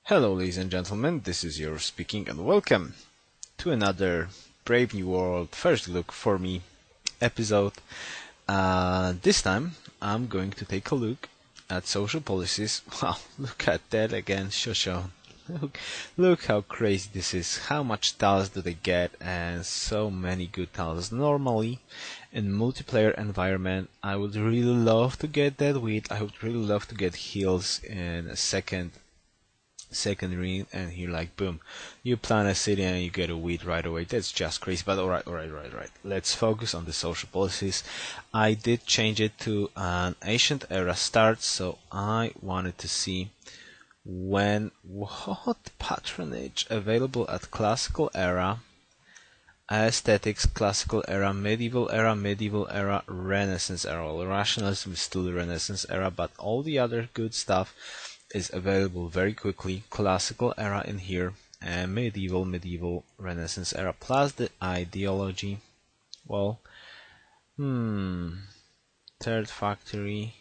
Hello ladies and gentlemen, this is Yoruus speaking and welcome to another Brave New World First Look for Me episode. This time I'm going to take a look at social policies. Wow, look at that again, Shosho. Look how crazy this is, how much talents do they get, and so many good talents. Normally, in multiplayer environment, I would really love to get that wheat. I would really love to get heals in a second ring, and here like boom, you plant a city and you get a wheat right away. That's just crazy. But alright. Let's focus on the social policies. I did change it to an ancient era start, so I wanted to see what patronage available at classical era, aesthetics, classical era, medieval era, Renaissance era. Well, Rationalism is still the Renaissance era, but all the other good stuff is available very quickly. Classical era in here, and medieval, Renaissance era, plus the ideology. Well, third factory.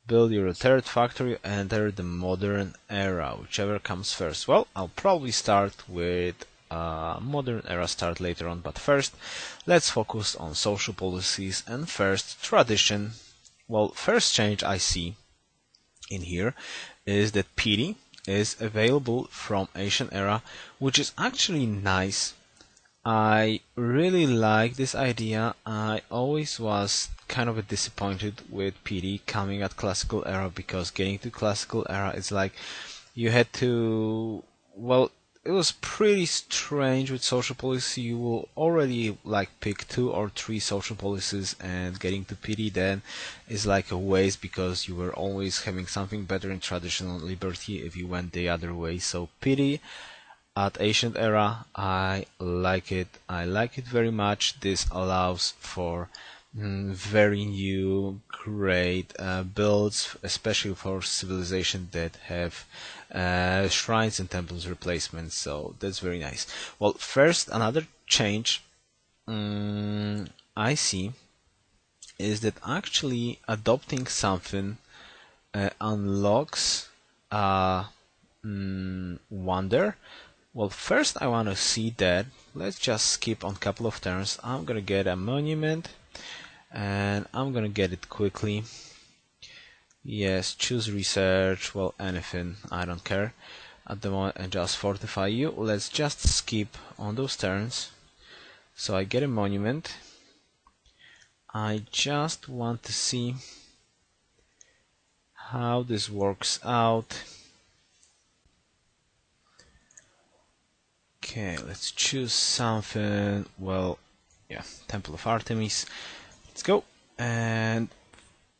Build your third factory, enter the modern era, whichever comes first. Well, I'll probably start with modern era start later on, but first let's focus on social policies. And first, tradition. Well, first change I see in here is that Piety is available from ancient era, which is actually nice. I really like this idea. I always was kind of disappointed with Piety coming at classical era, because getting to classical era is like you had to, well, it was pretty strange with social policy. You will already like pick 2 or 3 social policies, and getting to Piety then is like a waste, because you were always having something better in traditional liberty if you went the other way. So Piety at ancient era, I like it. I like it very much. This allows for very new, great builds, especially for civilization that have shrines and temples replacements. So that's very nice. Well, first, another change I see is that actually adopting something unlocks wonder. Well, first I want to see that. Let's just skip on a couple of turns. I'm gonna get a monument, and I'm gonna get it quickly. Yes, choose research. Well, anything, I don't care at the moment, and just fortify you. Let's just skip on those turns. So I get a monument. I just want to see how this works out. Okay, let's choose something. Well, yeah, Temple of Artemis. Let's go. And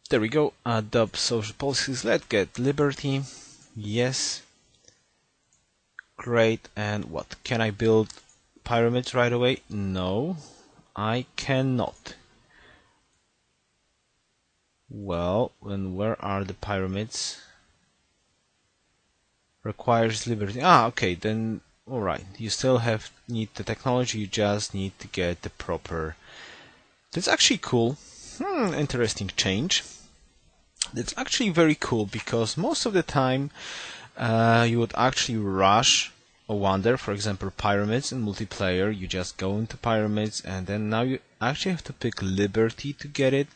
there we go. Adopt social policies. Let's get liberty. Yes. Great. And what? Can I build pyramids right away? No, I cannot. Well, then where are the pyramids? Requires liberty. Okay, then alright. You still need the technology, you just need to get the proper. That's actually cool. Interesting change. That's actually very cool, because most of the time you would actually rush a wonder. For example, pyramids in multiplayer, you just go into pyramids, and then now you actually have to pick liberty to get it.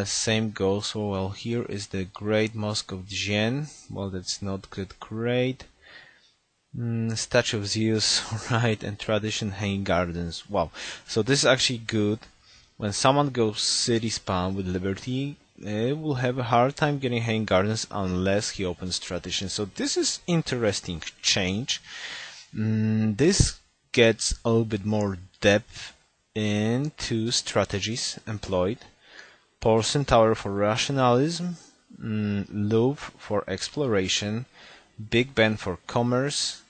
Same goes for, well, here is the Great Mosque of Xian. Well, that's not good. Great. Statue of Zeus, right, and tradition hanging gardens. Wow, so this is actually good. When someone goes city spawn with liberty, it will have a hard time getting hanging gardens unless he opens tradition. So this is interesting change. This gets a little bit more depth into strategies employed. Porcelain Tower for rationalism, Louvre for exploration, Big Ben for commerce,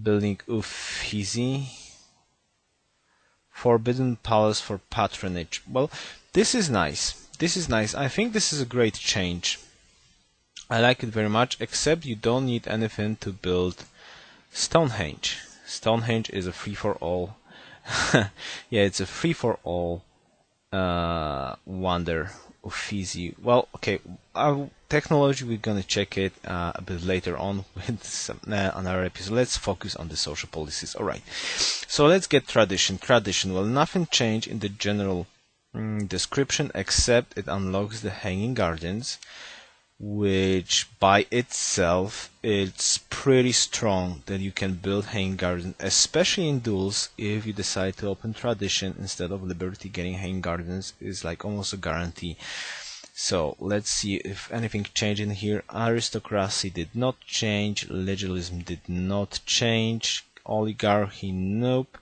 building Uffizi, Forbidden Palace for patronage. Well, this is nice. This is nice. I think this is a great change. I like it very much, except you don't need anything to build Stonehenge. Stonehenge is a free-for-all. Yeah, it's a free-for-all wonder of easy. Well, okay, technology, we're gonna check it a bit later on with some, another episode. Let's focus on the social policies. All right, so let's get tradition. Tradition. Well, nothing changed in the general description except it unlocks the hanging gardens, which by itself it's pretty strong that you can build hanging gardens, especially in duels. If you decide to open tradition instead of liberty, getting hanging gardens is like almost a guarantee. So let's see if anything changed in here. Aristocracy did not change, legalism did not change, oligarchy nope,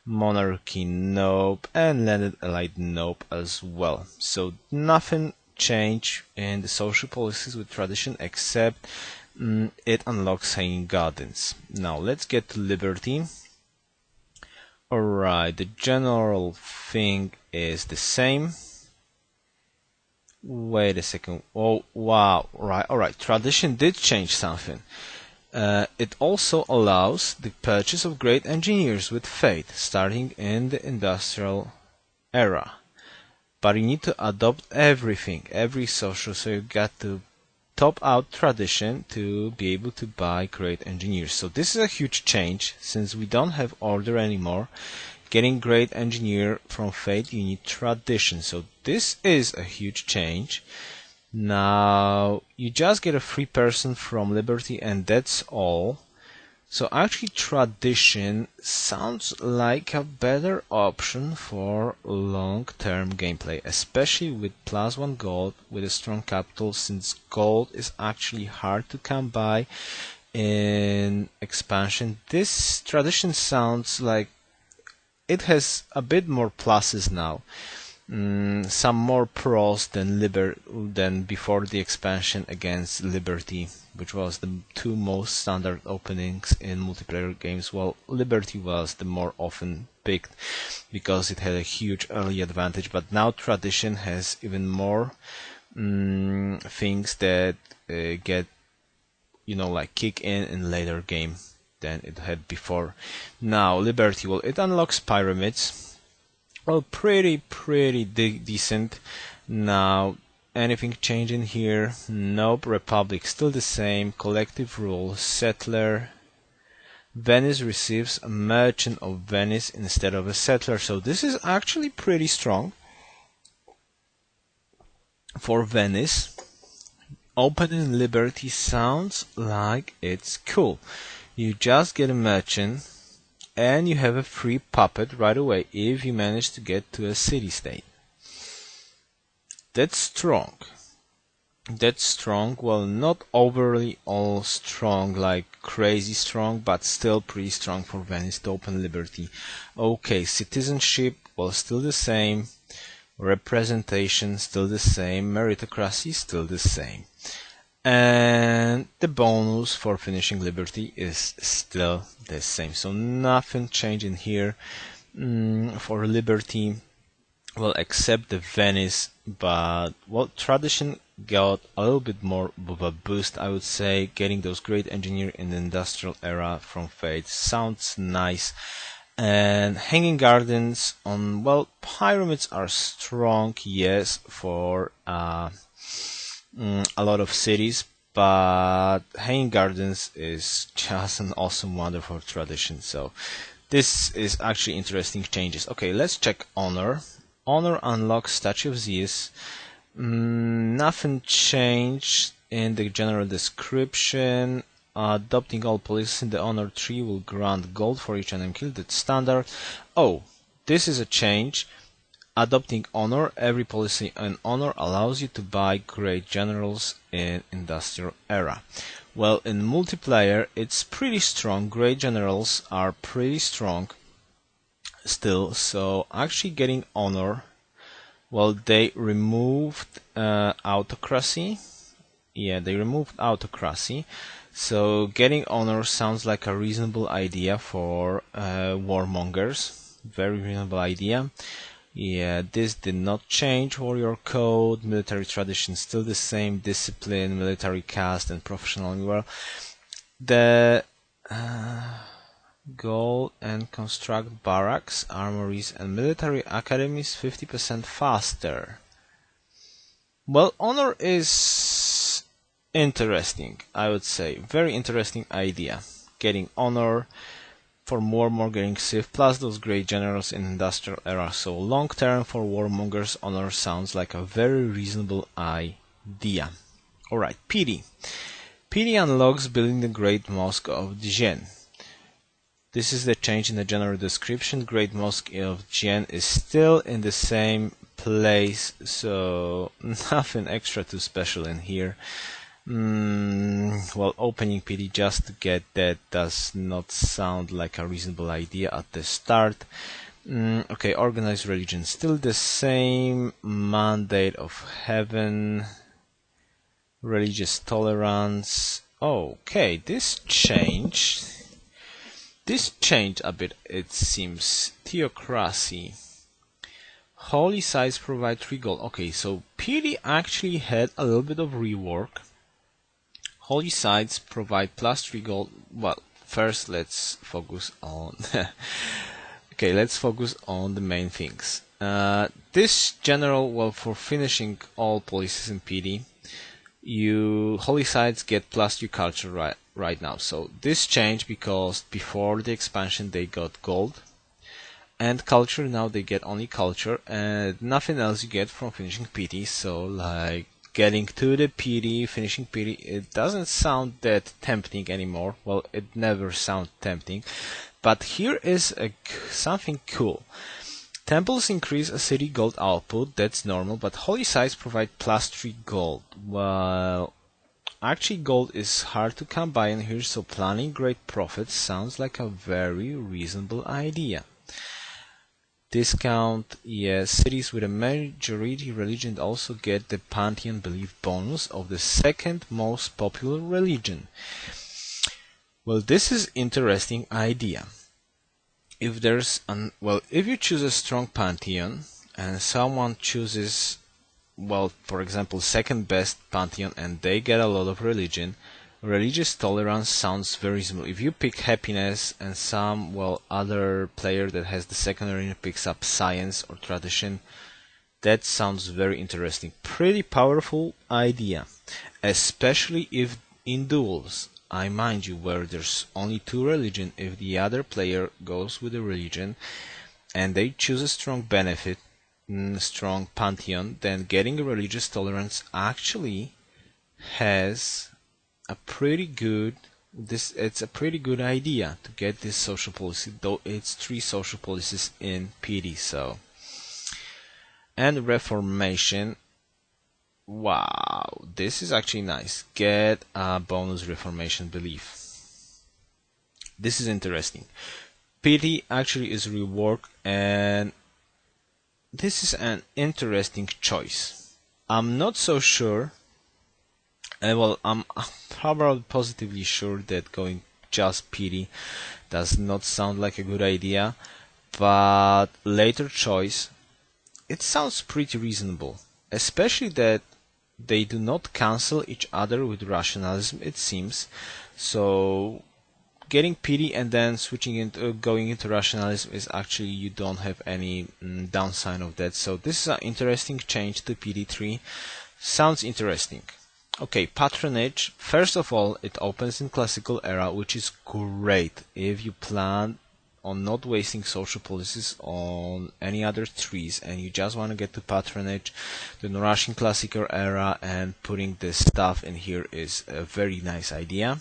monarchy nope, and landed elite nope as well. So nothing change in the social policies with tradition except it unlocks hanging gardens. Now let's get to liberty. Alright, the general thing is the same. Wait a second. Oh wow, right, alright, tradition did change something. It also allows the purchase of great engineers with faith starting in the industrial era. But you need to adopt everything, every social, so you got to top out tradition to be able to buy great engineers. So this is a huge change since we don't have order anymore. Getting great engineer from faith, you need tradition. So this is a huge change. Now you just get a free person from liberty and that's all. So actually tradition sounds like a better option for long-term gameplay, especially with +1 gold with a strong capital, since gold is actually hard to come by in expansion. This tradition sounds like it has a bit more pluses now. Some more pros than before the expansion against Liberty, which was the two most standard openings in multiplayer games. Well, Liberty was the more often picked because it had a huge early advantage, but now Tradition has even more things that get, like kick in later game than it had before. Now Liberty, well, it unlocks pyramids. Well, pretty decent. Now, anything changing here? Nope. Republic still the same. Collective rule. Settler. Venice receives a merchant of Venice instead of a settler. So this is actually pretty strong for Venice. Opening Liberty sounds like it's cool. You just get a merchant and you have a free puppet right away if you manage to get to a city-state. That's strong. That's strong. Well, not overly all strong, like crazy strong, but still pretty strong for Venice to open Liberty. Okay, citizenship, well, still the same. Representation, still the same. Meritocracy, still the same. And the bonus for finishing Liberty is still the same. So nothing changing here for Liberty, well, except the Venice. But, well, Tradition got a little bit more of a boost, I would say. Getting those great engineer in the industrial era from Fate sounds nice. And Hanging Gardens on, well, pyramids are strong, yes, for a lot of cities, but Hanging Gardens is just an awesome, wonderful tradition. So this is actually interesting changes. Okay, let's check Honor. Honor unlocks Statue of Zeus. Nothing changed in the general description. Adopting all policies in the Honor tree will grant gold for each enemy kill. That's standard. Oh, this is a change. Adopting Honor, every policy in Honor allows you to buy great generals in Industrial Era. Well, in multiplayer, it's pretty strong. Great generals are pretty strong still. So actually getting Honor, well, they removed autocracy. Yeah, they removed autocracy. So getting Honor sounds like a reasonable idea for warmongers. Very reasonable idea. Yeah, this did not change. Warrior code, military tradition still the same, discipline, military caste, and professional. Well, the gold and construct barracks, armories, and military academies 50% faster. Well, honor is interesting, I would say. Very interesting idea. Getting honor for more getting civ, plus those great generals in industrial era. So long term for warmongers, honor sounds like a very reasonable idea. Alright, Piety. Piety unlocks building the Great Mosque of Djinn. This is the change in the general description. Great Mosque of Djinn is still in the same place, so nothing extra too special in here. Well, opening Piety just to get that does not sound like a reasonable idea at the start. Okay, organized religion, still the same mandate of heaven, religious tolerance. Okay, this changed a bit, it seems. Theocracy. Holy sites provide 3 gold. Okay, so Piety actually had a little bit of rework. Holy sites provide plus 3 gold. Well, first let's focus on okay, let's focus on the main things. This general, well, for finishing all policies in Piety, holy sites get plus 3 culture right now. So this changed because before the expansion they got gold and culture. Now they get only culture and nothing else you get from finishing Piety. So like getting to the Piety, finishing Piety, it doesn't sound that tempting anymore. Well, it never sounded tempting, but here is something cool. Temples increase a city gold output, that's normal, but holy sites provide plus 3 gold. Well, actually gold is hard to come by in here, so planning great profits sounds like a very reasonable idea. Discount, yes, cities with a majority religion also get the pantheon belief bonus of the second most popular religion. Well, this is interesting idea. If you choose a strong pantheon and someone chooses, well, for example, second best pantheon and they get a lot of religion, religious tolerance sounds very reasonable. If you pick happiness and some, well, other player that has the second religion picks up science or tradition, that sounds very interesting. Pretty powerful idea, especially if in duels. I mind you, where there's only 2 religion, if the other player goes with a religion and they choose a strong benefit, strong pantheon, then getting a religious tolerance actually has a pretty good, it's a pretty good idea to get this social policy, though it's 3 social policies in Piety. So, and Reformation. Wow, this is actually nice. Get a bonus Reformation belief. This is interesting. Piety actually is reworked, and this is an interesting choice. I'm not so sure. Well, I'm probably positively sure that going just Piety does not sound like a good idea, but later choice, it sounds pretty reasonable, especially that they do not cancel each other with rationalism, it seems. So getting Piety and then switching into going into rationalism is actually, you don't have any downside of that. So this is an interesting change to Piety 3. Sounds interesting. Okay, Patronage. First of all, it opens in classical era, which is great if you plan on not wasting social policies on any other trees and you just want to get to Patronage, the Russian classical era, and putting this stuff in here is a very nice idea.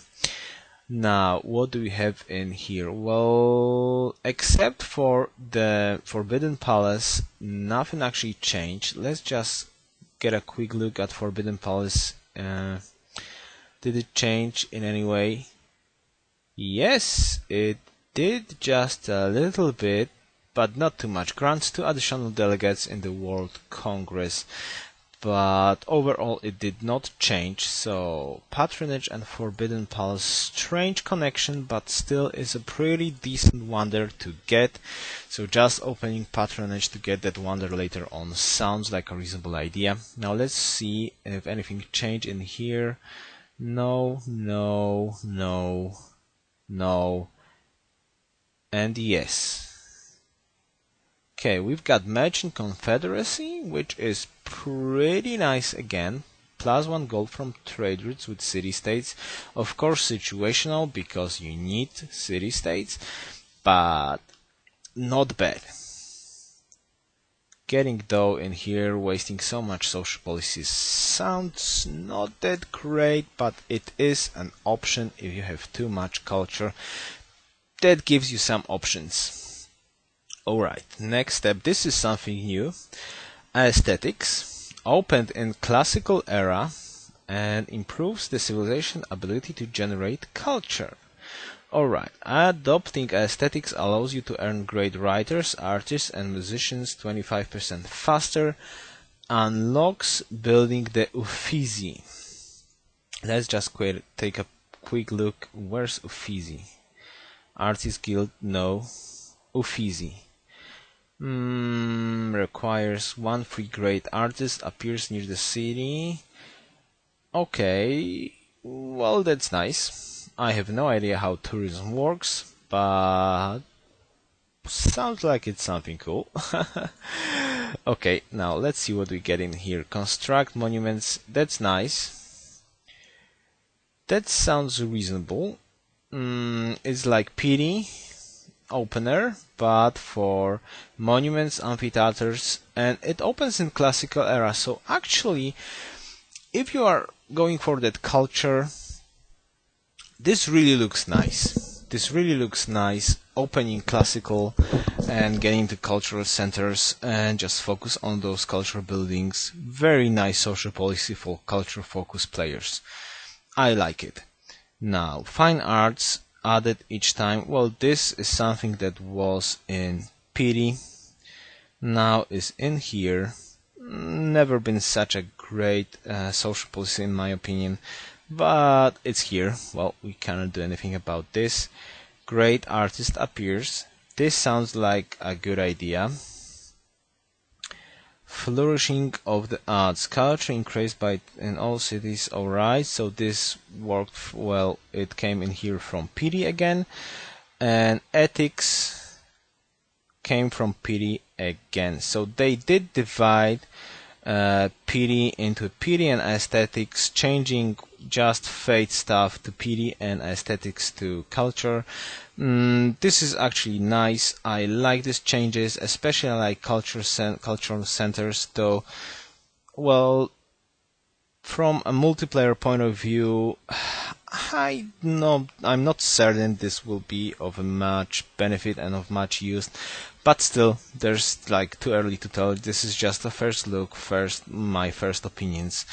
Now, what do we have in here? Well, except for the Forbidden Palace, nothing actually changed. Let's just get a quick look at Forbidden Palace. Did it change in any way? Yes, it did, just a little bit, but not too much. Grants 2 additional delegates in the World Congress, but overall it did not change. So Patronage and Forbidden Palace, strange connection, but still is a pretty decent wonder to get. So just opening Patronage to get that wonder later on sounds like a reasonable idea. Now let's see if anything changed in here. No. and yes. Okay, we've got Merchant Confederacy, which is pretty nice again. +1 gold from trade routes with city-states. Of course situational, because you need city-states, but not bad. Getting though in here, wasting so much social policies sounds not that great, but it is an option if you have too much culture. That gives you some options. Alright, next step, this is something new. Aesthetics. Opened in classical era and improves the civilization ability to generate culture. Alright, adopting aesthetics allows you to earn great writers, artists and musicians 25% faster. Unlocks building the Uffizi. Let's just take a quick look. Where's Uffizi? Artist Guild, no. Uffizi. Requires 1 free great artist, appears near the city. Okay, well that's nice. I have no idea how tourism works, but sounds like it's something cool. Okay, now let's see what we get in here. Construct monuments, that's nice. That sounds reasonable. It's like Piety opener, but for monuments, amphitheaters, and it opens in classical era. So actually, if you are going for that culture, this really looks nice. This really looks nice, opening classical and getting to cultural centers and just focus on those cultural buildings. Very nice social policy for culture focused players. I like it. Now, fine arts added each time. Well, this is something that was in Piety, now is in here. Never been such a great social policy in my opinion, but it's here. Well, we cannot do anything about this. Great artist appears. This sounds like a good idea. Flourishing of the arts. Culture increased by in all cities. Alright, so this worked well. It came in here from Piety again. And ethics came from Piety again. So they did divide Piety into Piety and aesthetics, changing just fate stuff to Piety and aesthetics to culture. This is actually nice. I like these changes, especially I like cultural centers, though. Well, from a multiplayer point of view, I'm not certain this will be of much benefit and of much use, but still, there's like too early to tell. This is just a first look, my first opinions.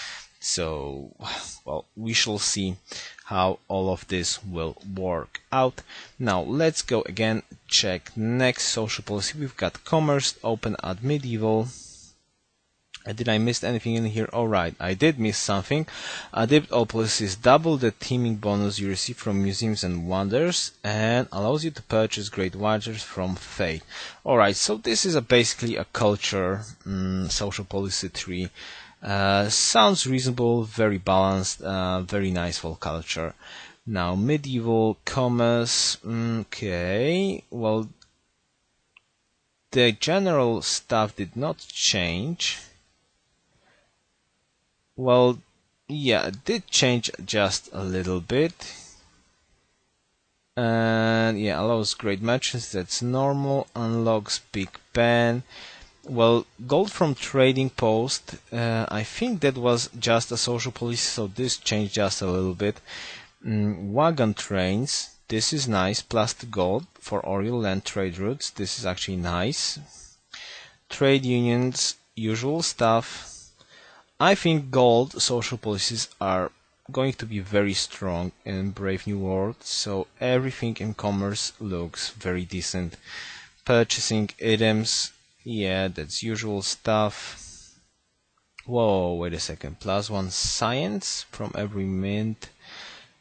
So, well, we shall see how all of this will work out. Now, let's go again, check next social policy. We've got commerce open at medieval. Did I miss anything in here? Alright, I did miss something. Adapt all policies double the teaming bonus you receive from museums and wonders, and allows you to purchase great wonders from Fate. Alright, so this is basically a culture social policy tree. Sounds reasonable, very balanced, very nice for culture. Now, medieval commerce, okay, well, the general stuff did not change. Well, yeah, it did change just a little bit. And yeah, allows great merchants, that's normal. Unlocks Big Ben. Well, gold from trading post, I think that was just a social policy, so this changed just a little bit. Wagon trains, this is nice, plus the gold for Oriel land trade routes, this is actually nice. Trade unions, usual stuff. I think gold social policies are going to be very strong in Brave New World, so everything in commerce looks very decent. Purchasing items, yeah, that's usual stuff. Whoa, wait a second. +1 science from every mint.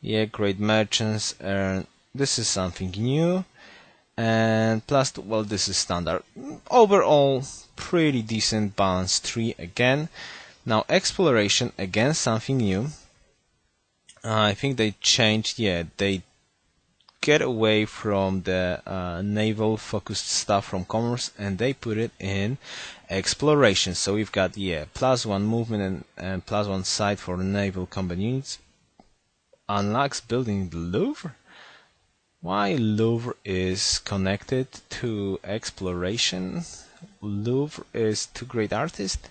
Yeah, great merchants. This is something new. And well, this is standard. Overall, pretty decent balanced tree again. Now, exploration, again, something new. I think they changed, yeah, they get away from the naval focused stuff from commerce, and they put it in exploration. So we've got +1 movement and +1 sight for naval combat units. Unlocks building the Louvre. Why Louvre is connected to exploration? Louvre is too great artist?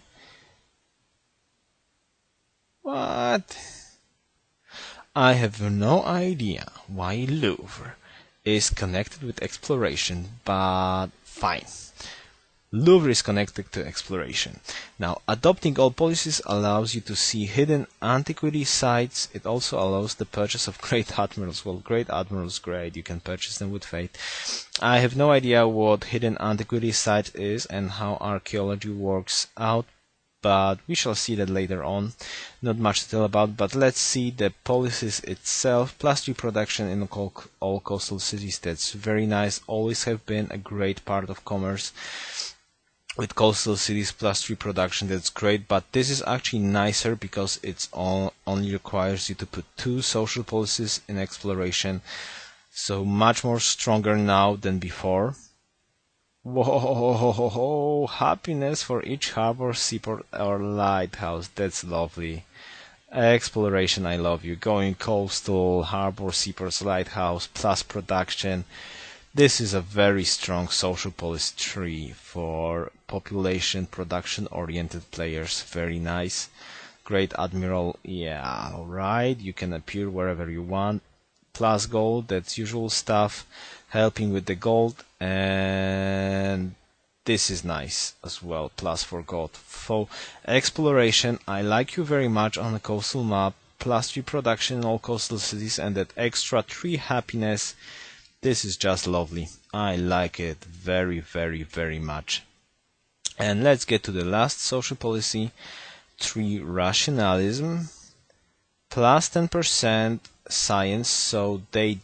What? I have no idea why Louvre is connected with exploration, but fine. Louvre is connected to exploration. Now, adopting all policies allows you to see hidden antiquity sites. It also allows the purchase of great admirals. Well, great admirals, great. You can purchase them with faith. I have no idea what hidden antiquity site is and how archaeology works out, but we shall see that later on. Not much to tell about, but let's see the policies itself. +3 production in all coastal cities. That's very nice. Always have been a great part of commerce. With coastal cities, +3 production, that's great, but this is actually nicer because it's only requires you to put 2 social policies in exploration, so much more stronger now than before. Whoa, happiness for each harbor, seaport or lighthouse, that's lovely. Exploration, I love you. Going coastal, harbor, seaports, lighthouse, plus production. This is a very strong social policy tree for population production oriented players. Very nice. Great Admiral, yeah, alright. You can appear wherever you want. Plus gold, that's usual stuff. Helping with the gold, and this is nice as well. Plus for gold. For exploration, I like you very much on the coastal map. +3 production in all coastal cities, and that extra 3 happiness. This is just lovely. I like it very, very, very much. And let's get to the last social policy, 3 Rationalism, +10% science, so they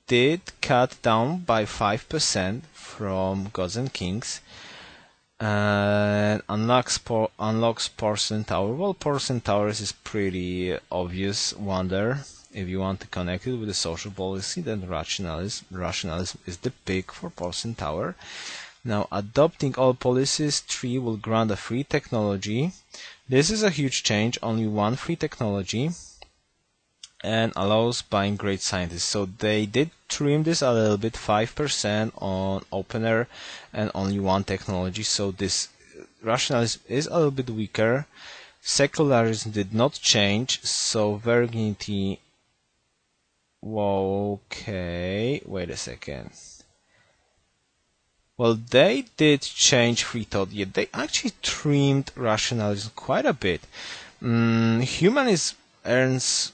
did cut down by 5% from Gods and Kings, and unlocks Porcelain Tower. Well, Porcelain Towers is pretty obvious wonder. If you want to connect it with the social policy, then rationalism is the pick for Porcelain Tower. Now, adopting all policies, 3 will grant a free technology. This is a huge change, only 1 free technology, and allows buying great scientists. So they did trim this a little bit, 5% on opener and only 1 technology. So this rationalism is a little bit weaker. Secularism did not change, so virginity. Okay, wait a second. Well, they did change free thought. Yeah, they actually trimmed rationalism quite a bit. Humanism earns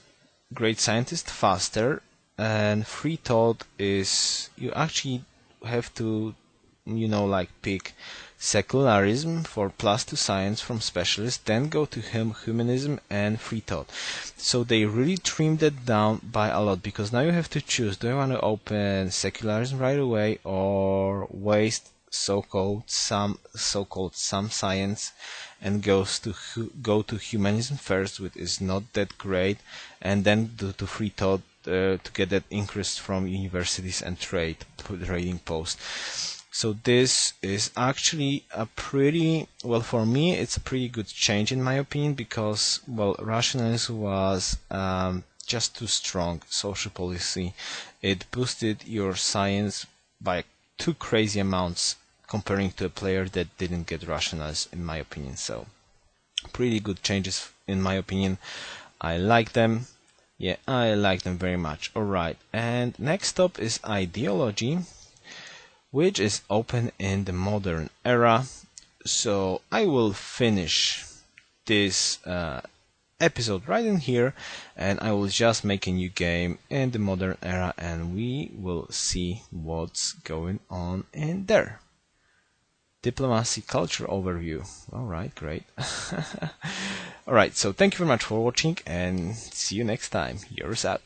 great scientist faster, and free thought is you actually have to, pick secularism for +2 science from specialists, then go to humanism and free thought. So they really trimmed it down by a lot, because now you have to choose, do I want to open secularism right away or waste so-called some science and go to humanism first, which is not that great, and then to free thought to get that increase from universities and trading posts. So this is actually a pretty, well, for me it's a pretty good change in my opinion, because, well, rationalism was just too strong social policy. It boosted your science by 2 crazy amounts comparing to a player that didn't get rationalism, in my opinion. So pretty good changes in my opinion. I like them. Yeah, I like them very much. Alright, and next up is ideology, which is open in the modern era. So I will finish this episode right in here, and I will just make a new game in the modern era, and we will see what's going on in there. Diplomacy culture overview. Alright, great. Alright, so thank you very much for watching, and see you next time. Yoruus out.